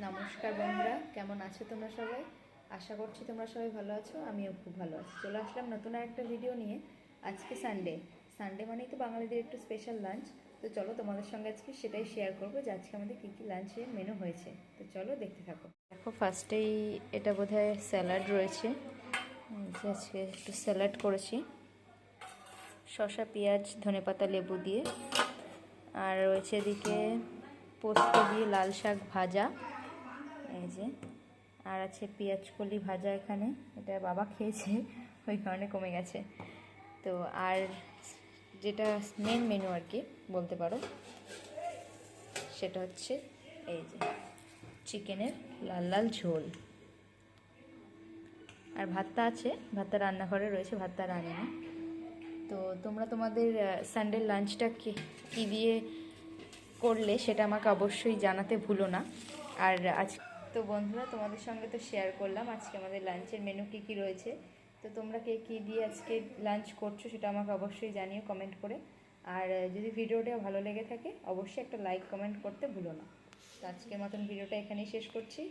নমস্কার বন্ধুরা, কেমন আছো তোমরা সবাই? আশা করছি তোমরা সবাই ভালো আছো, আমিও খুব ভালো আছি। চলে আসলাম নতুন একটা ভিডিও নিয়ে। আজকে সানডে মানেই তো বাঙালিদের একটু স্পেশাল লাঞ্চ। তো চলো তোমাদের সঙ্গে আজকে সেটাই শেয়ার করবো যে আজকে আমাদের কী কী লাঞ্চের মেনু হয়েছে। তো চলো দেখতে থাকো। দেখো, ফার্স্টেই এটা বোধহয় স্যালাড রয়েছে। আজকে একটু স্যালাড করেছি শসা, পেঁয়াজ, ধনেপাতা, লেবু দিয়ে। আর রয়েছে এদিকে পোস্ত দিয়ে লাল শাক ভাজা, এই যে। আর আছে পেঁয়াজ কলি ভাজা, এখানে এটা বাবা খেয়েছে, ওই কারণে কমে গেছে। তো আর যেটা মেন মেনু আর কি বলতে পারো, সেটা হচ্ছে এই যে চিকেনের লাল লাল ঝোল। আর ভাতটা আছে, ভাতটা রান্নাঘরে রয়েছে, ভাতটা রান্না। তো তোমরা তোমাদের সানডে লাঞ্চটা কী দিয়ে করলে সেটা আমাকে অবশ্যই জানাতে ভুলো না। আর আজ তো বন্ধুরা, তোমাদের সঙ্গে তো শেয়ার করলাম আজকে আমাদের লাঞ্চের মেনু কী কী রয়েছে। তো তোমরা কে কী দিয়ে আজকে লাঞ্চ করছো সেটা আমাকে অবশ্যই জানিও কমেন্ট করে। আর যদি ভিডিওটা ভালো লেগে থাকে অবশ্যই একটা লাইক কমেন্ট করতে ভুলো না। তো আজকের মতন ভিডিওটা এখানেই শেষ করছি।